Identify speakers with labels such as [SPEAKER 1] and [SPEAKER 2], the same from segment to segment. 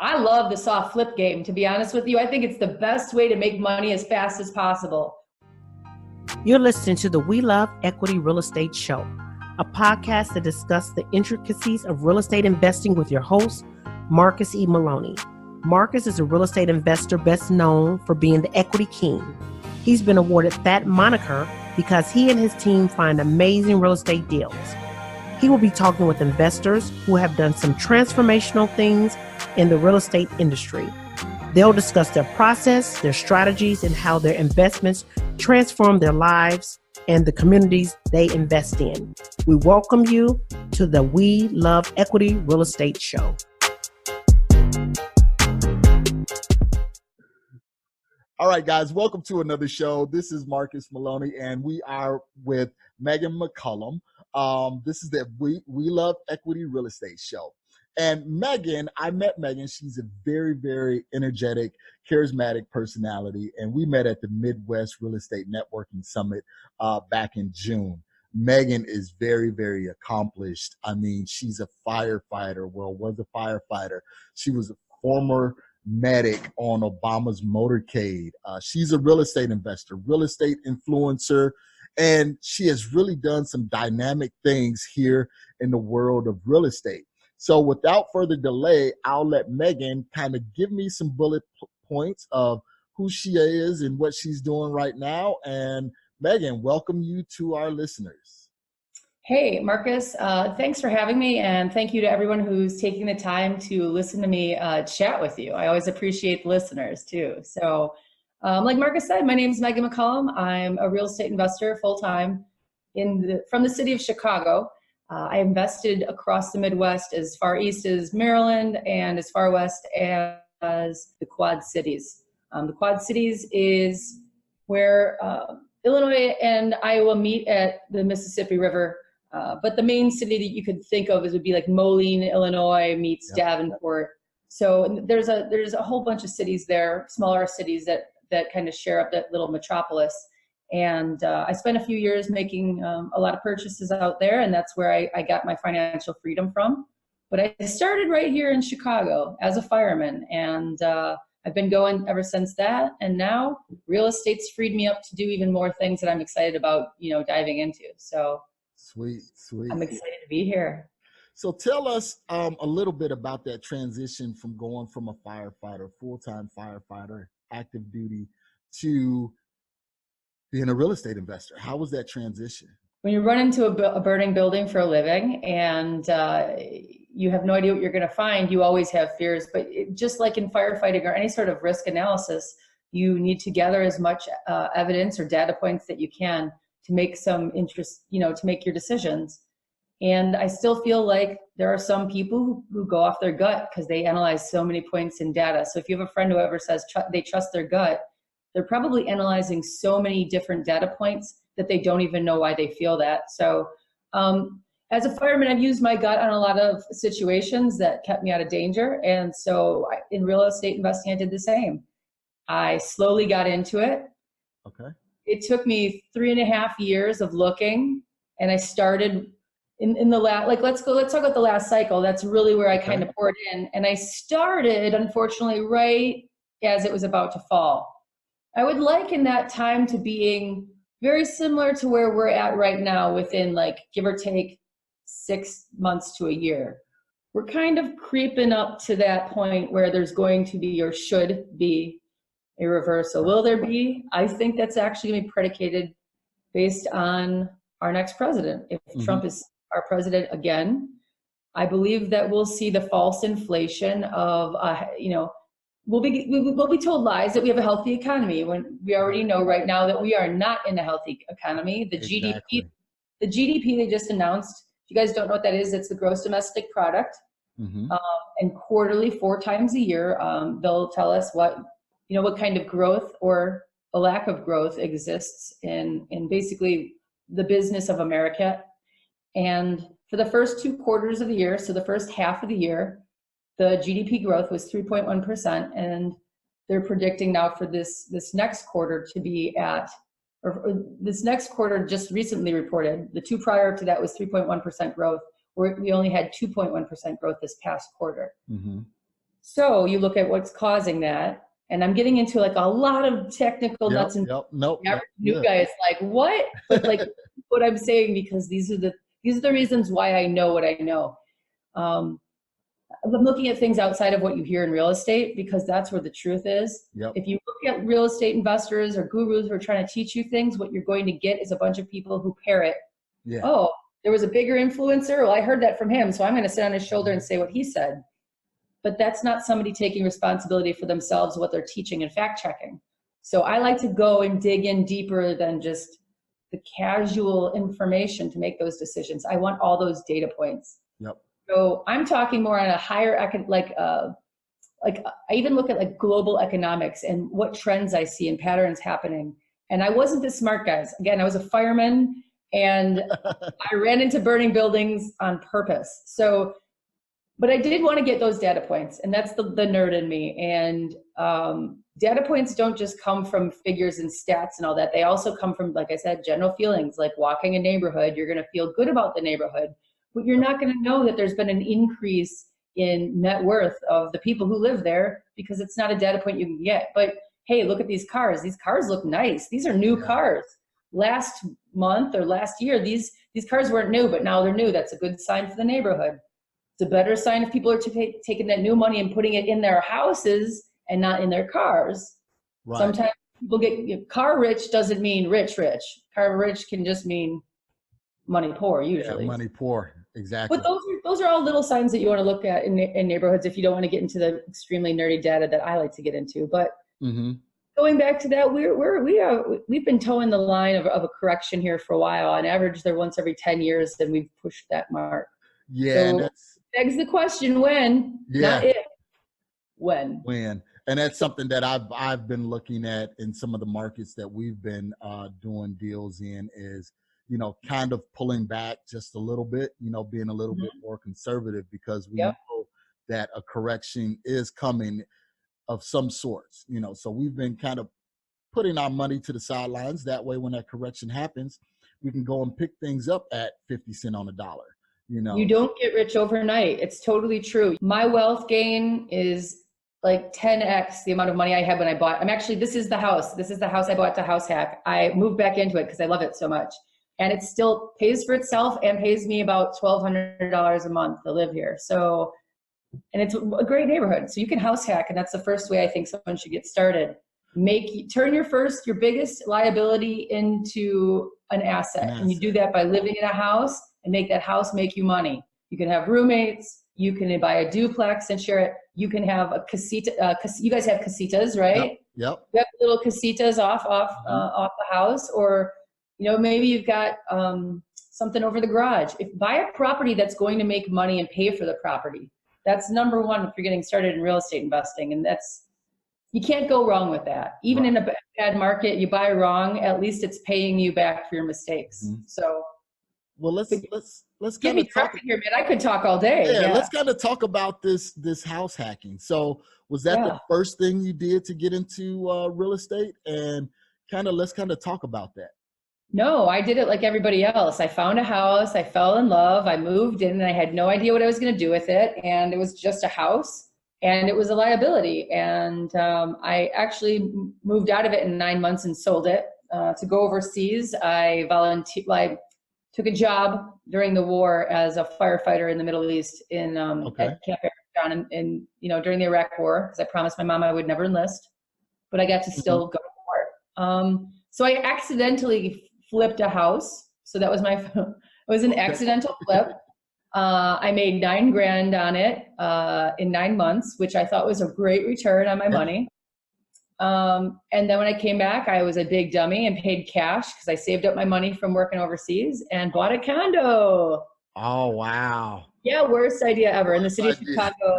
[SPEAKER 1] I love the soft flip game, to be honest with you. I think it's the best way to make money as fast as possible.
[SPEAKER 2] You're listening to the We Love Equity Real Estate Show, a podcast that discusses the intricacies of real estate investing with your host, Marcus E. Maloney. Marcus is a real estate investor best known for being the equity king. He's been awarded that moniker because he and his team find amazing real estate deals. He will be talking with investors who have done some transformational things in the real estate industry. They'll discuss their process, their strategies, and how their investments transform their lives and the communities they invest in. We welcome you to the We Love Equity Real Estate Show.
[SPEAKER 3] All right, guys, welcome to another show. This is Marcus Maloney, and we are with Meghan McCullum. This is the We Love Equity Real Estate Show. And Meghan, I met Meghan. She's a very, very energetic, charismatic personality, and we met at the Midwest Real Estate Networking Summit back in June. Meghan is very, very accomplished. I mean, she's a firefighter. Well, was a firefighter. She was a former medic on Obama's Motorcade. She's a real estate investor, real estate influencer, and she has really done some dynamic things here in the world of real estate. So without further delay, I'll let Meghan kind of give me some bullet points of who she is and what she's doing right now. And Meghan, welcome you to our listeners.
[SPEAKER 1] Hey, Marcus, thanks for having me. And thank you to everyone who's taking the time to listen to me chat with you. I always appreciate the listeners too. So like Marcus said, my name is Meghan McCallum. I'm a real estate investor full-time from the city of Chicago. I invested across the Midwest as far east as Maryland and as far west as the Quad Cities. The Quad Cities is where Illinois and Iowa meet at the Mississippi River. But the main city that you could think of would be like Moline, Illinois meets Davenport. So there's a whole bunch of cities there, smaller cities that kind of share up that little metropolis. And I spent a few years making a lot of purchases out there, and that's where I got my financial freedom from. But I started right here in Chicago as a fireman, and I've been going ever since that. And now real estate's freed me up to do even more things that I'm excited about, diving into. So
[SPEAKER 3] sweet.
[SPEAKER 1] I'm excited to be here.
[SPEAKER 3] So tell us a little bit about that transition from going from a firefighter, full-time firefighter, active duty, to being a real estate investor. How was that transition?
[SPEAKER 1] When you run into a burning building for a living and you have no idea what you're going to find, you always have fears. But just like in firefighting or any sort of risk analysis, you need to gather as much evidence or data points that you can to make some interest, to make your decisions. And I still feel like there are some people who go off their gut because they analyze so many points in data. So if you have a friend who ever says they trust their gut, they're probably analyzing so many different data points that they don't even know why they feel that. So as a fireman, I've used my gut on a lot of situations that kept me out of danger. And so in real estate investing, I did the same. I slowly got into it.
[SPEAKER 3] Okay.
[SPEAKER 1] It took me 3.5 years of looking, and I started in the last, let's talk about the last cycle. That's really where I kind of poured in. And I started, unfortunately, right as it was about to fall. I would liken that time to being very similar to where we're at right now within give or take 6 months to a year. We're kind of creeping up to that point where there's going to be or should be a reversal. Will there be? I think that's actually going to be predicated based on our next president. If Trump is our president again, I believe that we'll see the false inflation of, we'll be told lies that we have a healthy economy when we already know right now that we are not in a healthy economy. The GDP they just announced, if you guys don't know what that is, it's the gross domestic product. And quarterly, 4 times a year, they'll tell us what kind of growth or a lack of growth exists in basically the business of America. And for the first 2 quarters of the year, so the first half of the year, the GDP growth was 3.1%, and they're predicting now for this next quarter to be at, or this next quarter just recently reported, the 2 prior to that was 3.1% growth, where we only had 2.1% growth this past quarter. So you look at what's causing that, and I'm getting into like a lot of technical nuts and
[SPEAKER 3] Nope.
[SPEAKER 1] the average
[SPEAKER 3] That's
[SPEAKER 1] new
[SPEAKER 3] good.
[SPEAKER 1] guy is like, what? But like what I'm saying, because these are the reasons why I know what I know. I'm looking at things outside of what you hear in real estate, because that's where the truth is.
[SPEAKER 3] Yep.
[SPEAKER 1] If you look at real estate investors or gurus who are trying to teach you things, what you're going to get is a bunch of people who parrot,
[SPEAKER 3] Yeah.
[SPEAKER 1] oh, there was a bigger influencer. Well, I heard that from him, so I'm going to sit on his shoulder and say what he said. But that's not somebody taking responsibility for themselves, what they're teaching and fact checking. So I like to go and dig in deeper than just the casual information to make those decisions. I want all those data points.
[SPEAKER 3] Yep.
[SPEAKER 1] So I'm talking more on a higher, like I even look at like global economics and what trends I see and patterns happening. And I wasn't this smart, guys. Again, I was a fireman and I ran into burning buildings on purpose. So, but I did want to get those data points, and that's the nerd in me. And data points don't just come from figures and stats and all that. They also come from, like I said, general feelings, like walking a neighborhood. You're going to feel good about the neighborhood, but you're not going to know that there's been an increase in net worth of the people who live there, because it's not a data point you can get. But hey, look at these cars. These cars look nice. These are new cars. Last month or last year, these cars weren't new, but now they're new. That's a good sign for the neighborhood. It's a better sign if people are taking that new money and putting it in their houses and not in their cars. Right. Sometimes people get car rich doesn't mean rich. Car rich can just mean money poor usually.
[SPEAKER 3] Yeah, money poor, exactly.
[SPEAKER 1] But those are all little signs that you want to look at in neighborhoods if you don't want to get into the extremely nerdy data that I like to get into. But going back to that, we've been towing the line of a correction here for a while. On average, they're once every 10 years, then we've pushed that mark.
[SPEAKER 3] Yeah,
[SPEAKER 1] so begs the question when, not if, when.
[SPEAKER 3] When. And that's something that I've been looking at in some of the markets that we've been doing deals in, is, you know, kind of pulling back just a little bit, you know, being a little bit more conservative, because we know that a correction is coming of some sorts, you know. So we've been kind of putting our money to the sidelines. That way, when that correction happens, we can go and pick things up at 50 cents on the dollar. You know,
[SPEAKER 1] you don't get rich overnight. It's totally true. My wealth gain is like 10x the amount of money I had when I bought. This is the house. This is the house I bought to House Hack. I moved back into it because I love it so much. And it still pays for itself and pays me about $1,200 a month to live here. So, and it's a great neighborhood. So you can house hack. And that's the first way I think someone should get started. Turn your biggest liability into an asset. And you do that by living in a house and make that house make you money. You can have roommates. You can buy a duplex and share it. You can have a casita. You guys have casitas, right?
[SPEAKER 3] Yep.
[SPEAKER 1] You have little casitas off the house, or you know, maybe you've got something over the garage. Buy a property that's going to make money and pay for the property. That's number one if you're getting started in real estate investing, and you can't go wrong with that. Even in a bad market, you buy wrong, at least it's paying you back for your mistakes. So,
[SPEAKER 3] well, let's
[SPEAKER 1] get me directed here, man. I could talk all day.
[SPEAKER 3] Yeah, let's kind of talk about this house hacking. So, was that the first thing you did to get into real estate? And let's talk about that.
[SPEAKER 1] No, I did it like everybody else. I found a house, I fell in love, I moved in, and I had no idea what I was going to do with it. And it was just a house, and it was a liability. And I actually moved out of it in 9 months and sold it to go overseas. I took a job during the war as a firefighter in the Middle East at Camp Aragon, and during the Iraq War, because I promised my mom I would never enlist, but I got to still go to war. So I accidentally flipped a house. So that was it was an accidental flip. I made $9,000 on it in 9 months, which I thought was a great return on my money. And then when I came back, I was a big dummy and paid cash because I saved up my money from working overseas and bought a condo.
[SPEAKER 3] Oh, wow.
[SPEAKER 1] Yeah, worst idea ever. In the city of Chicago,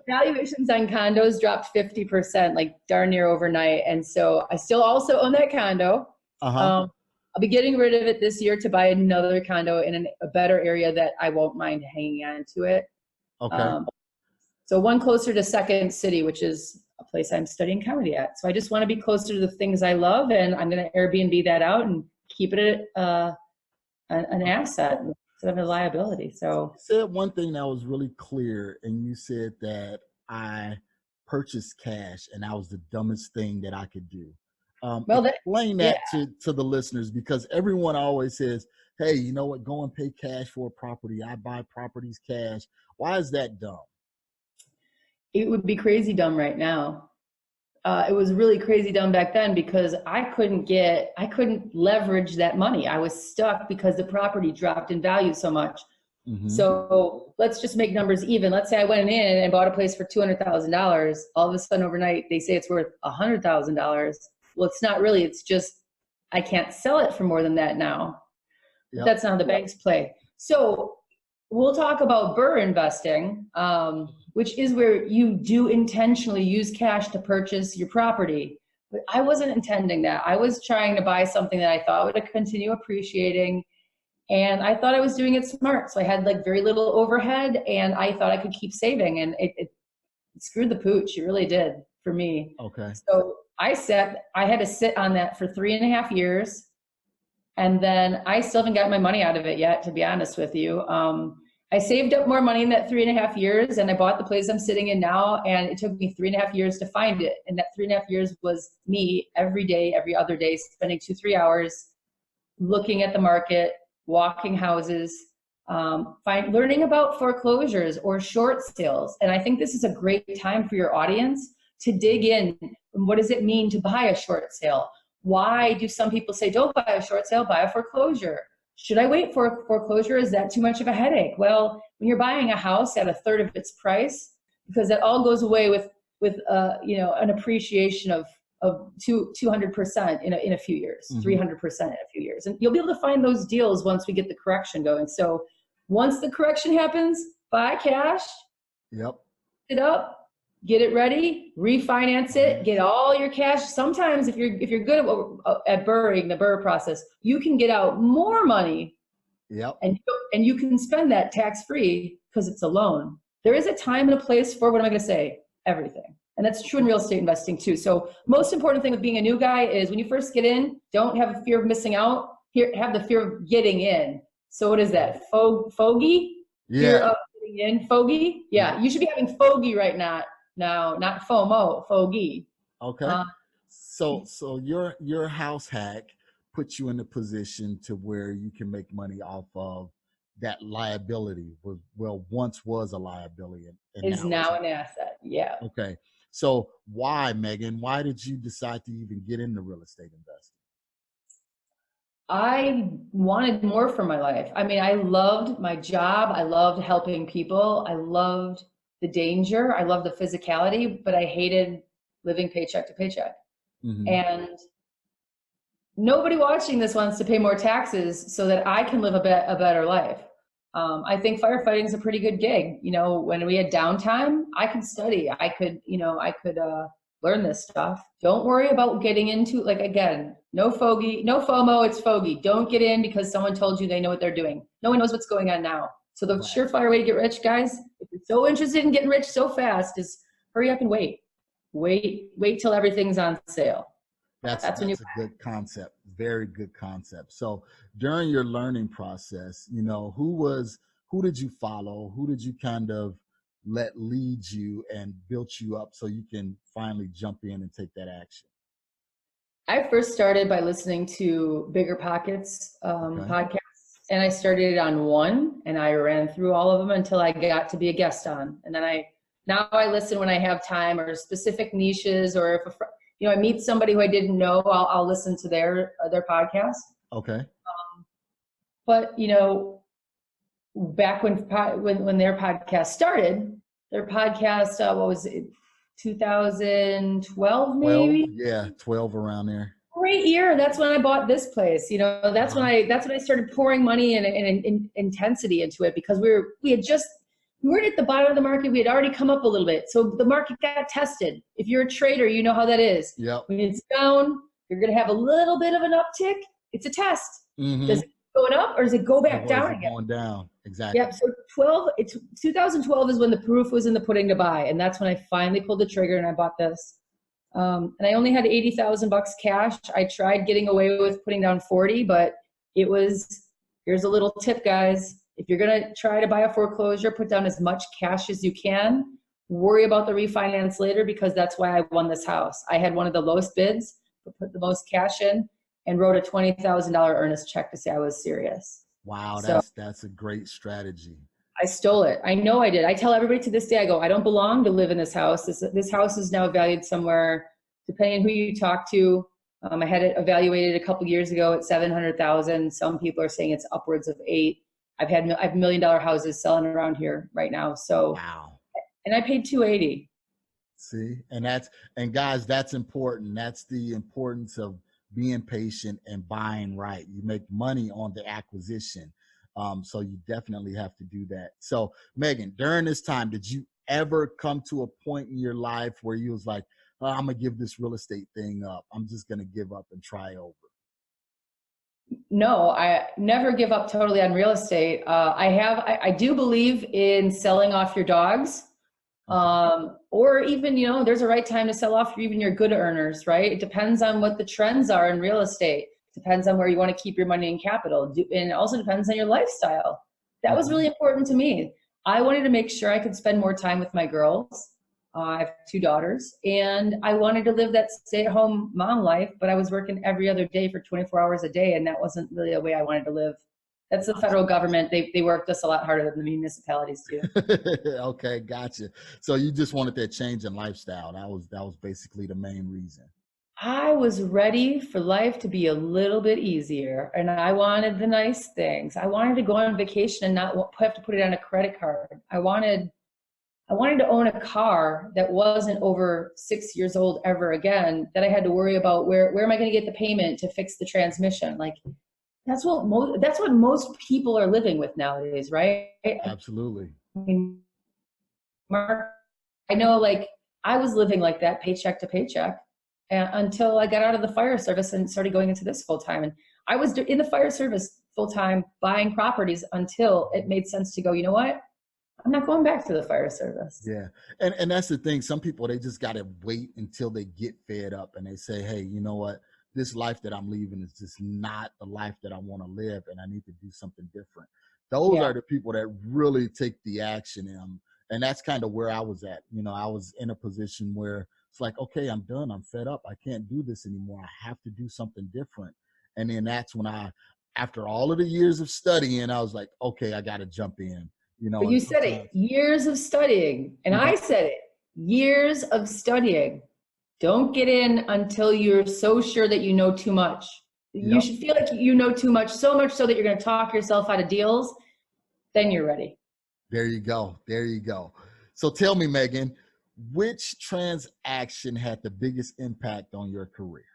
[SPEAKER 1] valuations on condos dropped 50%, like darn near overnight. And so I still also own that condo. I'll be getting rid of it this year to buy another condo in a better area that I won't mind hanging on to it. Okay. So one closer to Second City, which is a place I'm studying comedy at. So I just want to be closer to the things I love, and I'm going to Airbnb that out and keep it an asset instead of a liability. So
[SPEAKER 3] you said one thing that was really clear, and you said that I purchased cash, and that was the dumbest thing that I could do.
[SPEAKER 1] Well,
[SPEAKER 3] Explain
[SPEAKER 1] yeah.
[SPEAKER 3] that to the listeners, because everyone always says, hey, you know what, go and pay cash for a property. I buy properties cash. Why is that dumb?
[SPEAKER 1] It would be crazy dumb right now. It was really crazy dumb back then because I couldn't leverage that money. I was stuck because the property dropped in value so much.
[SPEAKER 3] Mm-hmm.
[SPEAKER 1] So let's just make numbers even. Let's say I went in and bought a place for $200,000. All of a sudden overnight, they say it's worth $100,000. Well, it's not really, it's just, I can't sell it for more than that now.
[SPEAKER 3] Yep.
[SPEAKER 1] That's not how the banks play. So we'll talk about BRRRR investing, which is where you do intentionally use cash to purchase your property. But I wasn't intending that. I was trying to buy something that I thought would continue appreciating. And I thought I was doing it smart. So I had like very little overhead and I thought I could keep saving, and it screwed the pooch. It really did for me.
[SPEAKER 3] Okay.
[SPEAKER 1] So I had to sit on that for 3.5 years. And then I still haven't got my money out of it yet, to be honest with you. I saved up more money in that 3.5 years, and I bought the place I'm sitting in now, and it took me 3.5 years to find it. And that 3.5 years was me every day, every other day, spending 2-3 hours looking at the market, walking houses, learning about foreclosures or short sales. And I think this is a great time for your audience to dig in. What does it mean to buy a short sale? Why do some people say, don't buy a short sale, buy a foreclosure? Should I wait for a foreclosure? Is that too much of a headache? Well, when you're buying a house at 1/3 of its price, because that all goes away with an appreciation of 200% in a few years, 300% in a few years. And you'll be able to find those deals once we get the correction going. So once the correction happens, buy cash,
[SPEAKER 3] Yep.
[SPEAKER 1] it up, get it ready, refinance it, get all your cash. Sometimes if you're good at BRRRRing, the BRRRR process, you can get out more money.
[SPEAKER 3] Yep.
[SPEAKER 1] And you can spend that tax-free because it's a loan. There is a time and a place for, what am I going to say? Everything. And that's true in real estate investing too. So most important thing with being a new guy is when you first get in, don't have a fear of missing out. Have the fear of getting in. So what is that? Fogey?
[SPEAKER 3] Yeah.
[SPEAKER 1] Fear of getting in? Fogey? Yeah. You should be having fogey right now. No, not FOMO, fogey.
[SPEAKER 3] Okay. So your house hack puts you in a position to where you can make money off of that liability. Once was a liability and
[SPEAKER 1] is now an asset. Yeah.
[SPEAKER 3] Okay. So why, Megan? Why did you decide to even get into real estate investing?
[SPEAKER 1] I wanted more for my life. I mean, I loved my job. I loved helping people. I loved the danger. I loved the physicality, but I hated living paycheck to paycheck. Mm-hmm. And nobody watching this wants to pay more taxes so that I can live a better life. I think firefighting is a pretty good gig. When we had downtime, I could study. I could learn this stuff. Don't worry about getting into, again, no fogey, no FOMO, it's fogey. Don't get in because someone told you they know what they're doing. No one knows what's going on now. So the surefire way to get rich, guys, if you're so interested in getting rich so fast, is hurry up and wait. Wait till everything's on sale.
[SPEAKER 3] That's a good concept. Very good concept. So during your learning process, who did you follow? Who did you kind of let lead you and built you up so you can finally jump in and take that action?
[SPEAKER 1] I first started by listening to Bigger Pockets podcasts, and I started on one, and I ran through all of them until I got to be a guest on. And then now I listen when I have time, or specific niches, or if I meet somebody who I didn't know, I'll listen to their podcast.
[SPEAKER 3] Okay.
[SPEAKER 1] But back when their podcast started, their podcast, what was it, 2012 maybe?
[SPEAKER 3] 12 around there.
[SPEAKER 1] Great year. That's when I bought this place. That's when I started pouring money and intensity into it, because we weren't at the bottom of the market. We had already come up a little bit. So the market got tested. If you're a trader, you know how that is.
[SPEAKER 3] Yep.
[SPEAKER 1] When it's down, you're going to have a little bit of an uptick. It's a test.
[SPEAKER 3] Mm-hmm.
[SPEAKER 1] Does it go up or does it go back down again?
[SPEAKER 3] Going down. Exactly.
[SPEAKER 1] Yep. So 2012 is when the proof was in the pudding to buy. And that's when I finally pulled the trigger and I bought this. And I only had $80,000 cash. I tried getting away with putting down 40, but here's a little tip, guys. If you're going to try to buy a foreclosure, put down as much cash as you can. worry about the refinance later, because that's why I won this house. I had one of the lowest bids, put the most cash in, and wrote a $20,000 earnest check to say I was serious.
[SPEAKER 3] Wow,
[SPEAKER 1] So
[SPEAKER 3] that's a great strategy.
[SPEAKER 1] I stole it. I know I did. I tell everybody to this day, I go, I don't belong to live in this house. This house is now valued somewhere, depending on who you talk to. I had it evaluated a couple years ago at $700,000. Some people are saying it's upwards of $8 million. I've $1 million houses selling around here right now. So,
[SPEAKER 3] wow.
[SPEAKER 1] And I paid $280,000.
[SPEAKER 3] See, and guys, that's important. That's the importance of being patient and buying right. You make money on the acquisition. So you definitely have to do that. So Meghan, during this time, did you ever come to a point in your life where you was like, oh, I'm gonna give this real estate thing up. I'm just gonna give up and try over?
[SPEAKER 1] No, I never give up totally on real estate. I do believe in selling off your dogs. Or even, there's a right time to sell off even your good earners, right? It depends on what the trends are in real estate. Depends on where you want to keep your money and capital. And it also depends on your lifestyle. That was really important to me. I wanted to make sure I could spend more time with my girls. I have 2 daughters, and I wanted to live that stay-at-home mom life, but I was working every other day for 24 hours a day, and that wasn't really a way I wanted to live. That's the federal government. They worked us a lot harder than the municipalities do.
[SPEAKER 3] Okay, gotcha. So you just wanted that change in lifestyle. That was basically the main reason.
[SPEAKER 1] I was ready for life to be a little bit easier, and I wanted the nice things. I wanted to go on vacation and not have to put it on a credit card. I wanted to own a car that wasn't over 6 years old ever again, that I had to worry about where am I going to get the payment to fix the transmission. Like, that's what most people are living with nowadays, right?
[SPEAKER 3] Absolutely.
[SPEAKER 1] I mean, Mark, I know, like, I was living like that, paycheck to paycheck, until I got out of the fire service and started going into this full time. And I was in the fire service full time buying properties until it made sense to go, you know what? I'm not going back to the fire service.
[SPEAKER 3] Yeah. And that's the thing. Some people, they just got to wait until they get fed up and they say, hey, you know what? This life that I'm leaving is just not the life that I want to live, and I need to do something different. Those are the people that really take the action. And that's kind of where I was at. I was in a position where it's like, okay, I'm done. I'm fed up. I can't do this anymore. I have to do something different. And then that's when after all of the years of studying, I was like, okay, I got to jump in.
[SPEAKER 1] But you said it, years of studying. And I said it, years of studying. Don't get in until you're so sure that you know too much. You should feel like you know too much, so much so that you're going to talk yourself out of deals. Then you're ready.
[SPEAKER 3] There you go. There you go. So tell me, Meghan, which transaction had the biggest impact on your career?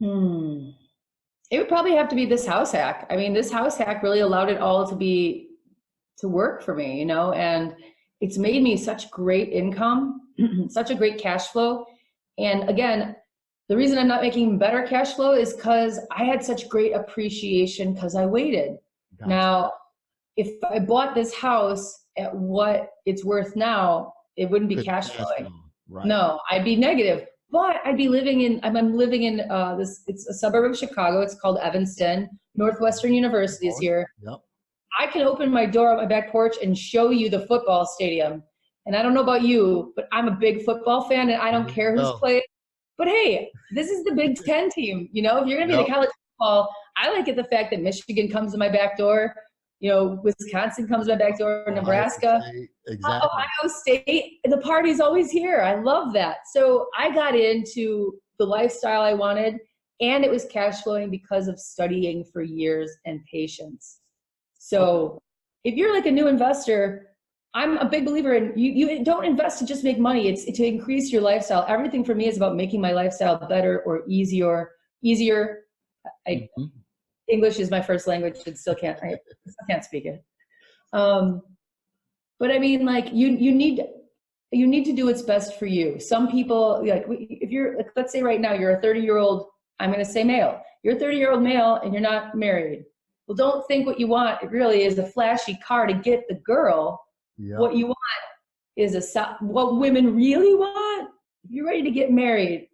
[SPEAKER 1] It would probably have to be this house hack. I mean, this house hack really allowed it all to work for me, and it's made me such great income, such a great cash flow. And again, the reason I'm not making better cash flow is because I had such great appreciation because I waited. Gotcha. Now, if I bought this house at what it's worth now, it wouldn't be cash flowing. Right. No, I'd be negative. But I'm living in it's a suburb of Chicago. It's called Evanston. Northwestern University is here.
[SPEAKER 3] Yep.
[SPEAKER 1] I can open my door on my back porch and show you the football stadium. And I don't know about you, but I'm a big football fan, and I don't care who's playing. But hey, this is the Big Ten team. If you're going to be the college football, I like it the fact that Michigan comes to my back door. Wisconsin comes to my back door, Nebraska,
[SPEAKER 3] exactly.
[SPEAKER 1] Ohio State. The party's always here. I love that. So I got into the lifestyle I wanted, and it was cash flowing because of studying for years and patience. So if you're like a new investor, I'm a big believer in you don't invest to just make money. It's to increase your lifestyle. Everything for me is about making my lifestyle better or easier. English is my first language and I still can't speak it. But I mean, like, you need to do what's best for you. Some people, like, if you're, let's say right now you're a 30-year-old, I'm going to say male. You're a 30-year-old male and you're not married. Well, don't think what you want, it really is a flashy car to get the girl. Yep. What you want is what women really want, if you're ready to get married,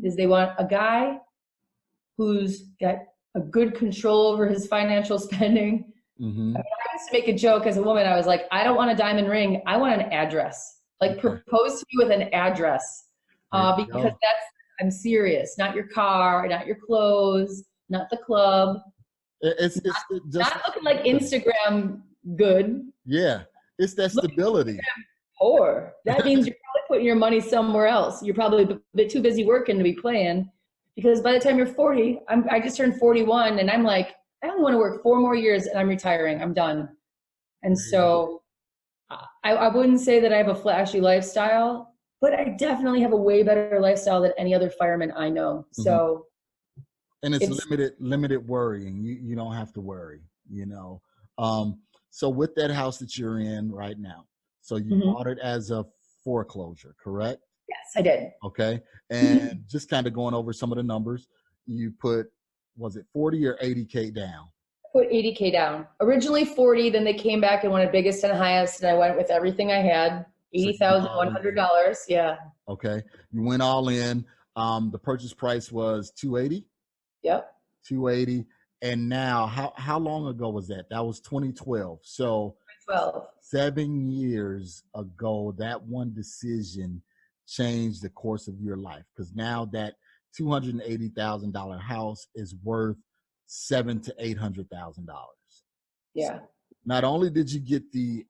[SPEAKER 1] is they want a guy who's got a good control over his financial spending. Mm-hmm. I used to make a joke as a woman. I was like, I don't want a diamond ring. I want an address. Like
[SPEAKER 3] Okay.
[SPEAKER 1] propose to me with an address,
[SPEAKER 3] There you
[SPEAKER 1] because
[SPEAKER 3] go.
[SPEAKER 1] I'm serious. Not your car, not your clothes, not the club,
[SPEAKER 3] It's just
[SPEAKER 1] not looking like
[SPEAKER 3] stability.
[SPEAKER 1] Instagram good.
[SPEAKER 3] Yeah, it's that
[SPEAKER 1] Look
[SPEAKER 3] stability.
[SPEAKER 1] poor. That means you're probably putting your money somewhere else. You're probably a bit too busy working to be playing, because by the time you're 40, I just turned 41, and I'm like, I only want to work 4 more years and I'm retiring. I'm done. And
[SPEAKER 3] There you go.
[SPEAKER 1] so I wouldn't say that I have a flashy lifestyle, but I definitely have a way better lifestyle than any other fireman I know.
[SPEAKER 3] Mhm.
[SPEAKER 1] So
[SPEAKER 3] And it's
[SPEAKER 1] it's,
[SPEAKER 3] limited worrying. You don't have to worry, you know. So with that house that you're in right now, so you
[SPEAKER 1] mhm.
[SPEAKER 3] bought it as a foreclosure, correct?
[SPEAKER 1] Yes, I did.
[SPEAKER 3] Okay. And just kind of going over some of the numbers, you put, was it 40 or 80K down?
[SPEAKER 1] Put 80K down. Originally 40, then they came back and wanted biggest and highest, and I went with everything I had.
[SPEAKER 3] So you went all in.
[SPEAKER 1] $80,100. Yeah.
[SPEAKER 3] Okay. You went all in. The purchase price was 280.
[SPEAKER 1] Yep.
[SPEAKER 3] 280. And now, how long ago was that? That was 2012. So
[SPEAKER 1] 12.
[SPEAKER 3] 7 years ago, that one decision changed the course of your life, because now that $280,000 house is worth $700,000 to $800,000.
[SPEAKER 1] Yeah.
[SPEAKER 3] Not only did you get the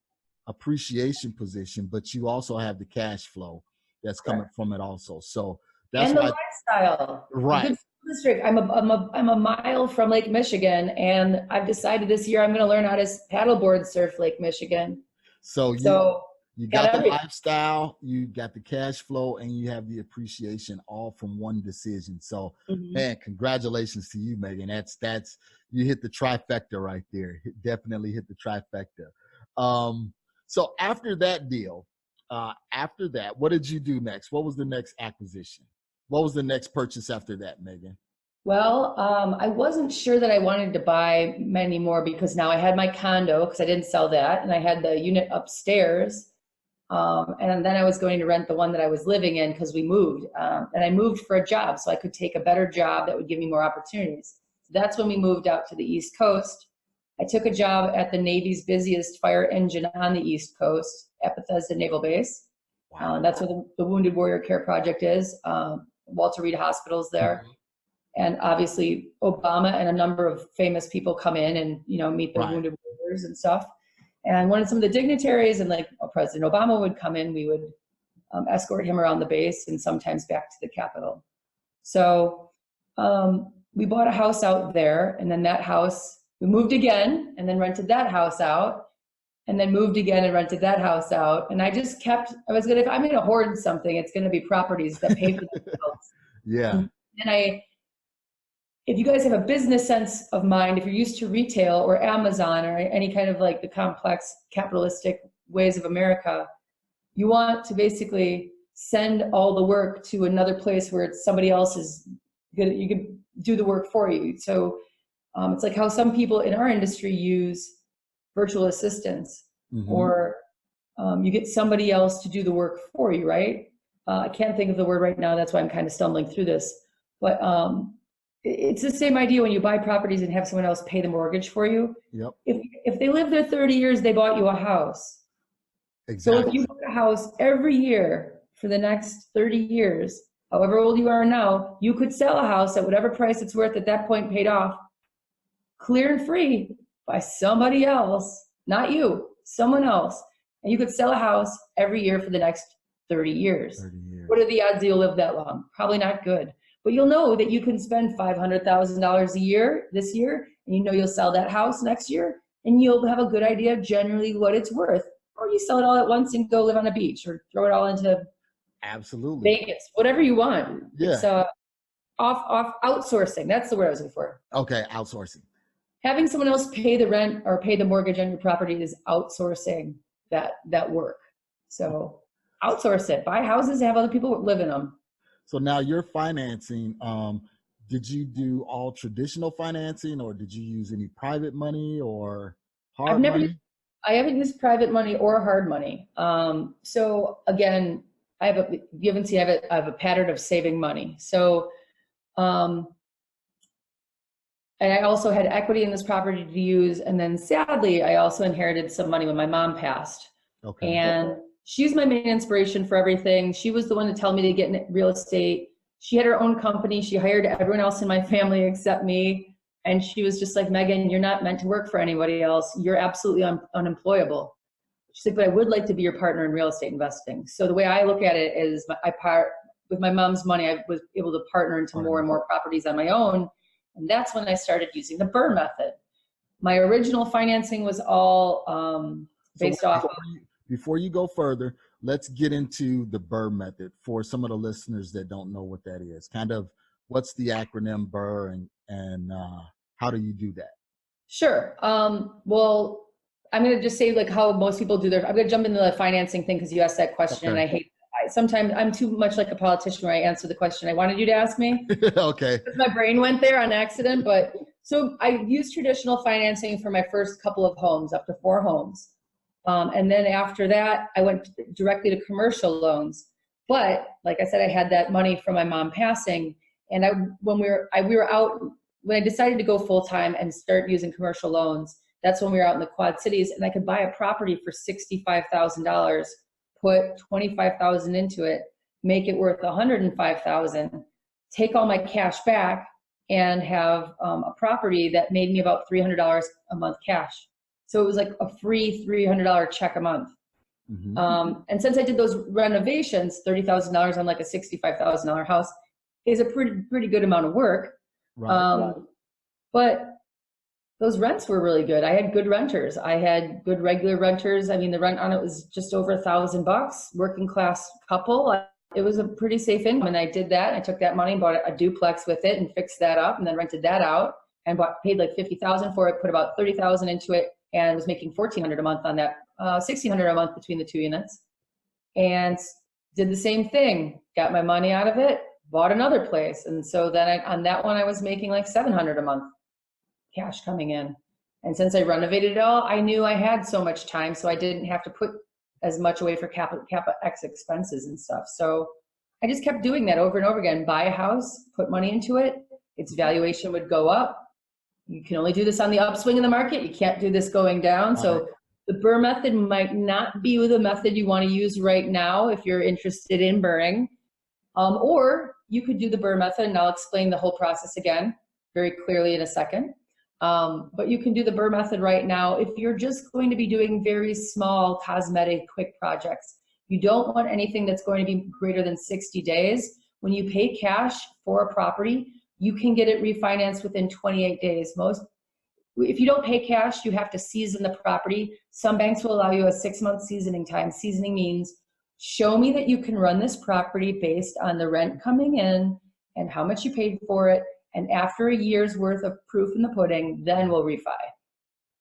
[SPEAKER 3] appreciation position, but you also have the cash flow that's coming
[SPEAKER 1] Correct.
[SPEAKER 3] from it also. So that's
[SPEAKER 1] And the
[SPEAKER 3] why,
[SPEAKER 1] lifestyle. A
[SPEAKER 3] right.
[SPEAKER 1] good school district. I'm a mile from Lake Michigan, and I've decided this year I'm going to learn how to paddleboard surf Lake Michigan.
[SPEAKER 3] So
[SPEAKER 1] So
[SPEAKER 3] you
[SPEAKER 1] got
[SPEAKER 3] got the
[SPEAKER 1] everything.
[SPEAKER 3] lifestyle, you got the cash flow, and you have the appreciation all from one decision. So,
[SPEAKER 1] Mhm.
[SPEAKER 3] man, congratulations to you, Megan. That's you hit the trifecta right there. Definitely hit the trifecta. So after that deal, after that, what did you do next? What was the next acquisition? What was the next purchase after that, Megan?
[SPEAKER 1] Well, I wasn't sure that I wanted to buy many more, because now I had my condo, because I didn't sell that, and I had the unit upstairs. And then I was going to rent the one that I was living in, because we moved. And I moved for a job, so I could take a better job that would give me more opportunities. So that's when we moved out to the East Coast. I took a job at the Navy's busiest fire engine on the East Coast, at Bethesda Naval Base.
[SPEAKER 3] Wow.
[SPEAKER 1] That's where the Wounded Warrior Care Project is. Walter Reed Hospital's there. And obviously Obama and a number of famous people come in and, meet the
[SPEAKER 3] Right.
[SPEAKER 1] wounded warriors and stuff. And when some of the dignitaries and like President Obama would come in, we would escort him around the base and sometimes back to the Capitol. So we bought a house out there, and then that house, we moved again and then rented that house out, and then moved again and rented that house out. And I just kept, if I'm going to hoard something, it's going to be properties that pay for themselves.
[SPEAKER 3] Yeah.
[SPEAKER 1] And if you guys have a business sense of mind, if you're used to retail or Amazon or any kind of like the complex capitalistic ways of America, you want to basically send all the work to another place where somebody else is good. You can do the work for you. So it's like how some people in our industry use virtual assistants, or you get somebody else to do the work for you, right? I can't think of the word right now. That's why I'm kind of stumbling through this. But it's the same idea when you buy properties and have someone else pay the mortgage for you.
[SPEAKER 3] Yep.
[SPEAKER 1] If they live there 30 years, they bought you a house.
[SPEAKER 3] Exactly.
[SPEAKER 1] So if you bought a house every year for the next 30 years, however old you are now, you could sell a house at whatever price it's worth at that point, paid off, clear and free by somebody else, not you, someone else. And you could sell a house every year for the next 30 years.
[SPEAKER 3] 30 years.
[SPEAKER 1] What are the odds you'll live that long? Probably not good. But you'll know that you can spend $500,000 a year this year, and you'll sell that house next year, and you'll have a good idea of generally what it's worth. Or you sell it all at once and go live on a beach, or throw it all into
[SPEAKER 3] Absolutely.
[SPEAKER 1] Vegas, whatever you want.
[SPEAKER 3] Yeah.
[SPEAKER 1] It's off outsourcing. That's the word I was looking for.
[SPEAKER 3] Okay, outsourcing.
[SPEAKER 1] Having someone else pay the rent or pay the mortgage on your property is outsourcing that work. So outsource it. Buy houses and have other people live in them.
[SPEAKER 3] So now you're financing. Did you do all traditional financing, or did you use any private money or hard money?
[SPEAKER 1] I haven't used private money or hard money. So again, you haven't seen, I have a pattern of saving money. So, and I also had equity in this property to use. And then sadly, I also inherited some money when my mom passed.
[SPEAKER 3] Okay.
[SPEAKER 1] And she's my main inspiration for everything. She was the one to tell me to get in real estate. She had her own company. She hired everyone else in my family except me. And she was just like, Meghan, you're not meant to work for anybody else. You're absolutely unemployable. She's like, but I would like to be your partner in real estate investing. So the way I look at it is with my mom's money, I was able to partner into more and more properties on my own. And that's when I started using the BRRRR method. My original financing was all based off of.
[SPEAKER 3] Before you go further, let's get into the BRRRR method for some of the listeners that don't know what that is. Kind of what's the acronym BRRRR and how do you do that?
[SPEAKER 1] Sure. Well, I'm going to just say like how most people do I'm going to jump into the financing thing because you asked that question.
[SPEAKER 3] Okay.
[SPEAKER 1] And I hate sometimes I'm too much like a politician where I answer the question I wanted you to ask me.
[SPEAKER 3] Okay.
[SPEAKER 1] My brain went there on accident. But so I used traditional financing for my first couple of homes, up to 4 homes. And then after that, I went directly to commercial loans. But like I said, I had that money from my mom passing. And when I decided to go full time and start using commercial loans, that's when we were out in the Quad Cities, and I could buy a property for $65,000, put $25,000 into it, make it worth $105,000, take all my cash back, and have a property that made me about $300 a month cash. So it was like a free $300 check a month. Mm-hmm. And since I did those renovations, $30,000 on like a $65,000 house is a pretty good amount of work.
[SPEAKER 3] Right.
[SPEAKER 1] But those rents were really good. I had good renters. I had good regular renters. I mean, the rent on it was just over $1,000, working class couple. It was a pretty safe income. And I did that. I took that money and bought a duplex with it and fixed that up and then rented that out and paid like $50,000 for it, put about $30,000 into it, and was making $1,400 a month on that, $1,600 a month between the 2 units. And did the same thing, got my money out of it, bought another place. And so then on that one, I was making like $700 a month cash coming in. And since I renovated it all, I knew I had so much time, so I didn't have to put as much away for CapEx expenses and stuff. So I just kept doing that over and over again. Buy a house, put money into it, its valuation would go up. You can only do this on the upswing in the market. You can't do this going down. So the BRRRR method might not be the method you want to use right now if you're interested in BRRRRing. Or you could do the BRRRR method, and I'll explain the whole process again very clearly in a second. But you can do the BRRRR method right now if you're just going to be doing very small, cosmetic, quick projects. You don't want anything that's going to be greater than 60 days. When you pay cash for a property, you can get it refinanced within 28 days. If you don't pay cash, you have to season the property. Some banks will allow you a 6-month seasoning time. Seasoning means show me that you can run this property based on the rent coming in and how much you paid for it. And after a year's worth of proof in the pudding, then we'll refi.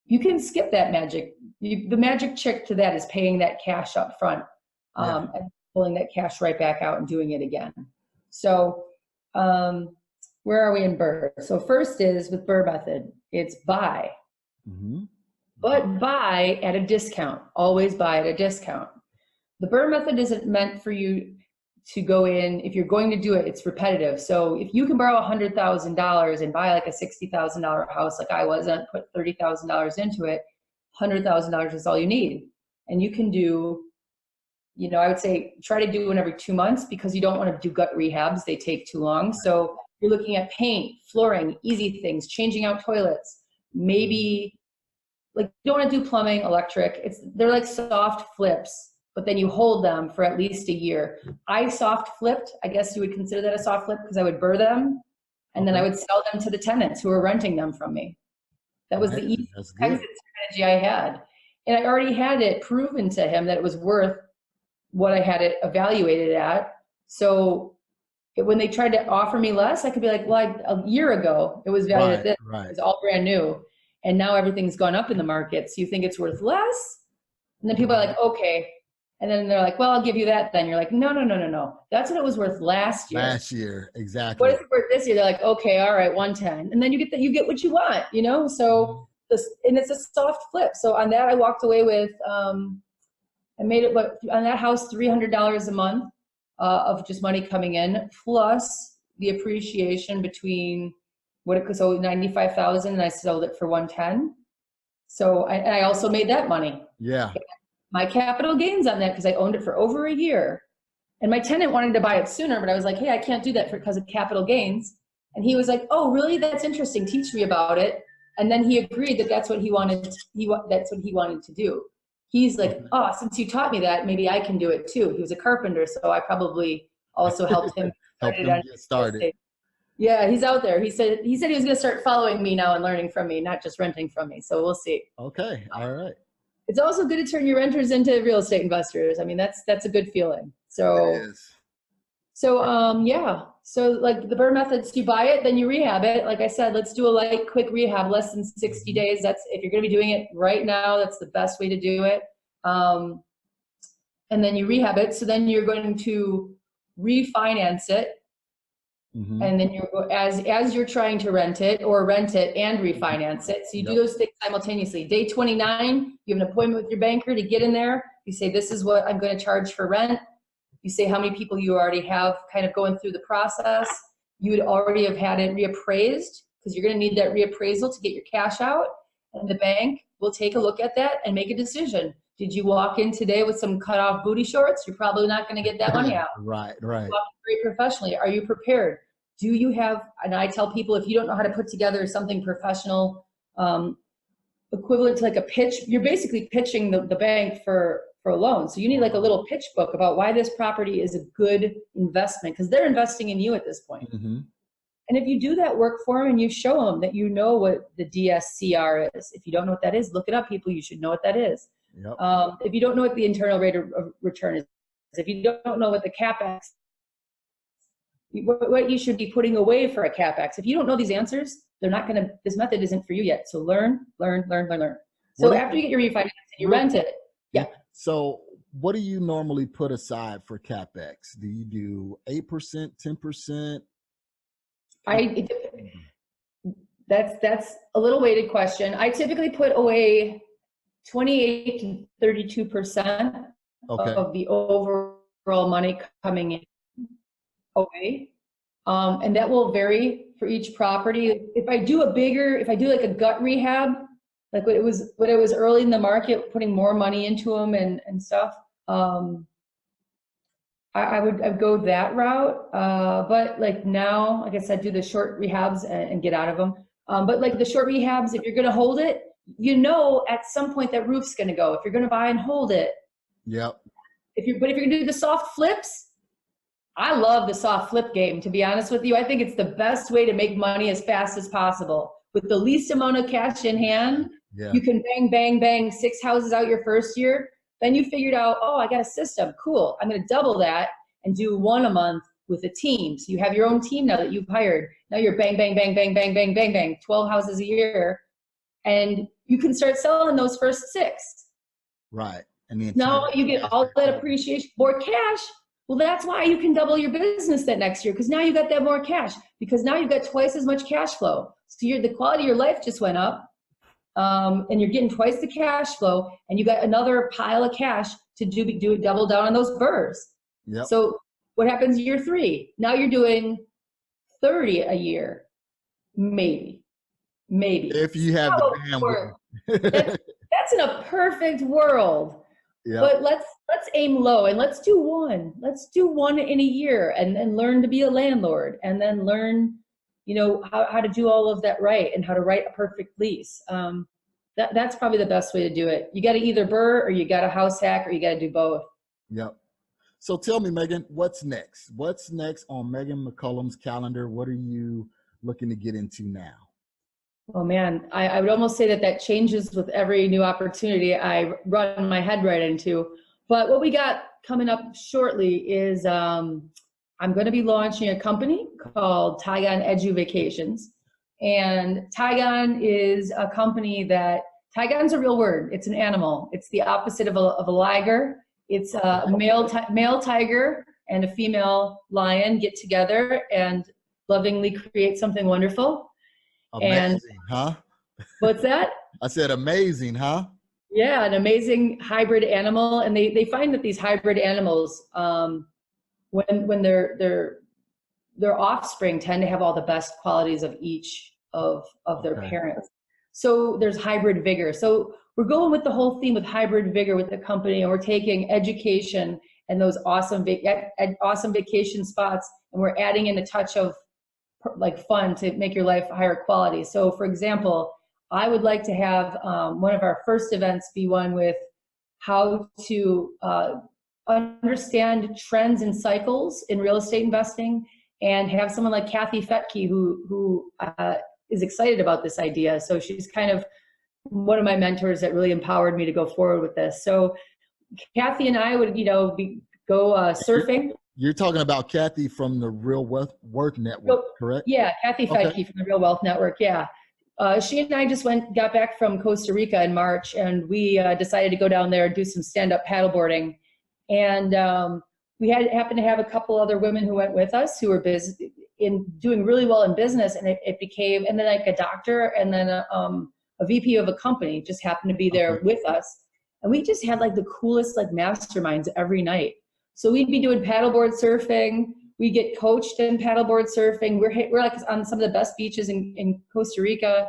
[SPEAKER 1] You can skip that magic. The magic trick to that is paying that cash up front and pulling that cash right back out and doing it again. So where are we in BRRRR? So first is with BRRRR method, it's buy. Mm-hmm. But buy at a discount. Always buy at a discount. The BRRRR method isn't meant for you to go in. If you're going to do it, it's repetitive. So if you can borrow $100,000 and buy like a $60,000 house like I was and put $30,000 into it, $100,000 is all you need. And you can do, I would say try to do one every 2 months because you don't want to do gut rehabs. They take too long. So you're looking at paint, flooring, easy things, changing out toilets, maybe like you don't want to do plumbing, electric. They're like soft flips, but then you hold them for at least a year. I soft flipped. I guess you would consider that a soft flip because I would BRRRR them and then I would sell them to the tenants who were renting them from me. That was the easiest exit strategy I had. And I already had it proven to him that it was worth what I had it evaluated at. So when they tried to offer me less, I could be like, well, a year ago, it was valued at this. Right. It was all brand new. And now everything's gone up in the market. So you think it's worth less? And then people are like, okay. And then they're like, well, I'll give you that then. You're like, no. That's what it was worth last year.
[SPEAKER 3] Last year, exactly.
[SPEAKER 1] What is it worth this year? They're like, okay, all right, 110. And then you get what you want, So and it's a soft flip. So on that, I walked away with, I made it, on that house, $300 a month of just money coming in, plus the appreciation between what it cost, so $95,000, and I sold it for $110. So I also made that money.
[SPEAKER 3] Yeah.
[SPEAKER 1] my capital gains on that because I owned it for over a year. And my tenant wanted to buy it sooner, but I was like, hey, I can't do that because of capital gains. And he was like, oh, really? That's interesting. Teach me about it. And then he agreed that that's what he wanted. That's what he wanted to do. He's like, oh, since you taught me that, maybe I can do it too. He was a carpenter, so I probably also helped him.
[SPEAKER 3] Help him get started.
[SPEAKER 1] Yeah, he's out there. He said he was going to start following me now and learning from me, not just renting from me. So we'll see.
[SPEAKER 3] Okay, all right.
[SPEAKER 1] It's also good to turn your renters into real estate investors. I mean, that's a good feeling. So,
[SPEAKER 3] It is.
[SPEAKER 1] Yeah. So like the BRRRR methods, you buy it, then you rehab it. Like I said, let's do a light, quick rehab, less than 60 days. That's, if you're going to be doing it right now, that's the best way to do it. And then you rehab it. So then you're going to refinance it. And then you're, as you're trying to rent it and refinance it. So you do those things simultaneously. Day 29, you have an appointment with your banker to get in there. You say, this is what I'm going to charge for rent. You say how many people you already have kind of going through the process. You would already have had it reappraised because you're going to need that reappraisal to get your cash out. And the bank will take a look at that and make a decision. Did you walk in today with some cut off booty shorts? You're probably not going to get that money out.
[SPEAKER 3] Right.
[SPEAKER 1] You walk in very professionally. Are you prepared? Do you have, and I tell people, if you don't know how to put together something professional, equivalent to like a pitch, you're basically pitching the bank for a loan. So you need like a little pitch book about why this property is a good investment because they're investing in you at this point. And if you do that work for them and you show them that you know what the DSCR is, if you don't know what that is, look it up, people. You should know what that is. If you don't know what the internal rate of return is, if you don't know what the CapEx, what you should be putting away for a CapEx, if you don't know these answers, they're not going to, this method isn't for you yet. So learn. So after you get your refinance and you rent it. Yeah.
[SPEAKER 3] So what do you normally put aside for CapEx? Do you do 8%, 10%?
[SPEAKER 1] That's a little weighted question. I typically put away 28 to 32% of the overall money coming in away. And that will vary for each property. If I do like a gut rehab, like what it was early in the market, putting more money into them and stuff, I would go that route. But like now, like I said, do the short rehabs and get out of them. But like the short rehabs, if you're going to hold it, you know, at some point that roof's going to go. If you're going to buy and hold it.
[SPEAKER 3] Yep.
[SPEAKER 1] But if you're going to do the soft flips, I love the soft flip game, to be honest with you. I think it's the best way to make money as fast as possible. With the least amount of cash in hand, you can bang 6 houses out your first year. Then you figured out, oh, I got a system. Cool. I'm going to double that and do 1 a month with a team. So you have your own team now that you've hired. Now you're bang, 12 houses a year. And you can start selling those first 6.
[SPEAKER 3] Right. And then
[SPEAKER 1] now you get all that appreciation, more cash. Well, that's why you can double your business that next year, because now you got that more cash, because now you've got twice as much cash flow. So the quality of your life just went up, and you're getting twice the cash flow, and you got another pile of cash to do double down on those BRRRRs.
[SPEAKER 3] Yep.
[SPEAKER 1] So what happens year 3? Now you're doing 30 a year, maybe.
[SPEAKER 3] If you have the bandwidth.
[SPEAKER 1] That's in a perfect world.
[SPEAKER 3] Yep.
[SPEAKER 1] But let's aim low and let's do 1. Let's do 1 in a year and learn to be a landlord and then learn, you know, how to do all of that right and how to write a perfect lease. That's probably the best way to do it. You got to either BRRRR or you got to house hack or you got to do both.
[SPEAKER 3] Yep. So tell me, Meghan, what's next? What's next on Meghan McCullum's calendar? What are you looking to get into now?
[SPEAKER 1] Oh man, I would almost say that changes with every new opportunity I run my head right into. But what we got coming up shortly is I'm going to be launching a company called Tygon Edu Vacations. And Tygon is a company Tygon's a real word. It's an animal. It's the opposite of a liger. It's a male tiger and a female lion get together and lovingly create something wonderful.
[SPEAKER 3] Amazing, huh?
[SPEAKER 1] What's that?
[SPEAKER 3] I said amazing, huh?
[SPEAKER 1] Yeah, an amazing hybrid animal. And they find that these hybrid animals, when their offspring tend to have all the best qualities of each of their parents. So there's hybrid vigor. So we're going with the whole theme with hybrid vigor with the company, and we're taking education and those awesome vacation spots, and we're adding in a touch of like fun to make your life higher quality. So for example, I would like to have one of our first events be one with how to understand trends and cycles in real estate investing, and have someone like Kathy Fetke who is excited about this idea. So she's kind of one of my mentors that really empowered me to go forward with this. So Kathy and I would, go surfing.
[SPEAKER 3] You're talking about Kathy from the Real Wealth Network, correct?
[SPEAKER 1] Yeah, Kathy Fetke from the Real Wealth Network, yeah. She and I just got back from Costa Rica in March, and we decided to go down there and do some stand-up paddleboarding. And we happened to have a couple other women who went with us who were doing really well in business, and it became, and then like a doctor, and then a VP of a company just happened to be there with us. And we just had like the coolest like masterminds every night. So we'd be doing paddleboard surfing. We get coached in paddleboard surfing. We're like on some of the best beaches in Costa Rica.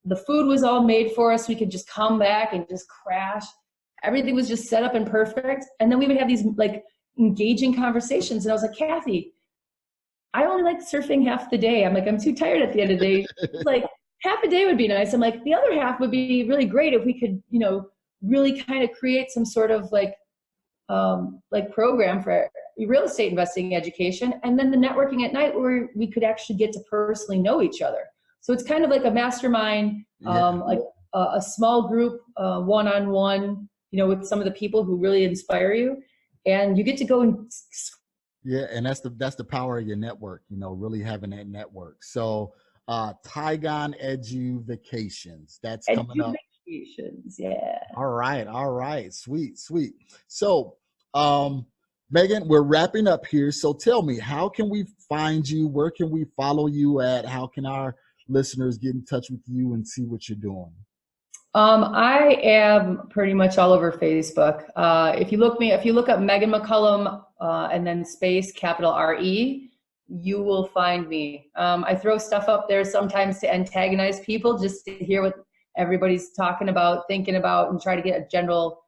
[SPEAKER 1] The food was all made for us. We could just come back and just crash. Everything was just set up and perfect. And then we would have these like engaging conversations. And I was like, Kathy, I only like surfing half the day. I'm like, I'm too tired at the end of the day. It's like half a day would be nice. I'm like, the other half would be really great if we could, really kind of create some sort of like program for real estate investing education, and then the networking at night where we could actually get to personally know each other. So it's kind of like a mastermind, like a small group, one-on-one, with some of the people who really inspire you, and you get to go and.
[SPEAKER 3] Yeah, and that's the power of your network, really having that network. So Tygon Edu Vacations, that's coming up.
[SPEAKER 1] Yeah.
[SPEAKER 3] All right. Sweet. So, Meghan, we're wrapping up here. So tell me, how can we find you? Where can we follow you at? How can our listeners get in touch with you and see what you're doing?
[SPEAKER 1] I am pretty much all over Facebook. If you look up Meghan McCullum and then space capital R-E, you will find me. I throw stuff up there sometimes to antagonize people, just to hear what everybody's talking about, thinking about, and try to get a general,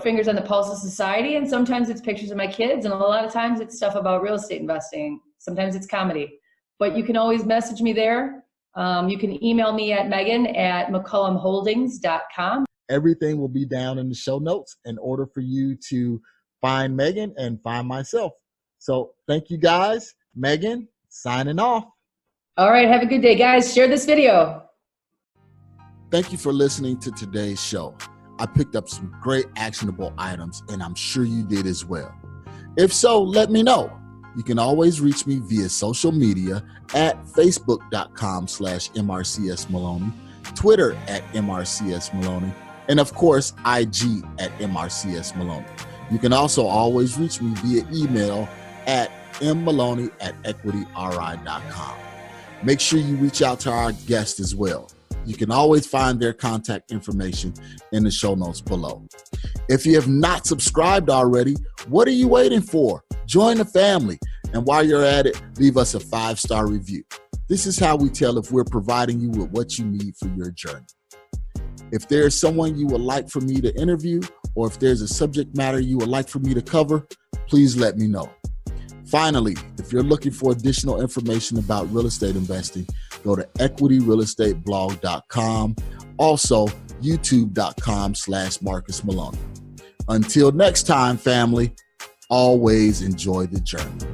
[SPEAKER 1] fingers on the pulse of society. And sometimes it's pictures of my kids, and a lot of times it's stuff about real estate investing. Sometimes it's comedy, but you can always message me there. You can email me at megan@mccullumholdings.com.
[SPEAKER 3] Everything will be down in the show notes in order for you to find Meghan and find myself. So thank you guys. Meghan, signing off.
[SPEAKER 1] All right. Have a good day, guys. Share this video.
[SPEAKER 3] Thank you for listening to today's show. I picked up some great actionable items, and I'm sure you did as well. If so, let me know. You can always reach me via social media at facebook.com/MRCSMaloney, Twitter at MRCSMaloney, and of course, IG at MRCSMaloney. You can also always reach me via email at mmaloney@equityrri.com. Make sure you reach out to our guests as well. You can always find their contact information in the show notes below. If you have not subscribed already, what are you waiting for? Join the family. And while you're at it, leave us a 5-star review. This is how we tell if we're providing you with what you need for your journey. If there's someone you would like for me to interview, or if there's a subject matter you would like for me to cover, please let me know. Finally, if you're looking for additional information about real estate investing, go to equityrealestateblog.com. Also, youtube.com/Marcus Maloney. Until next time, family, always enjoy the journey.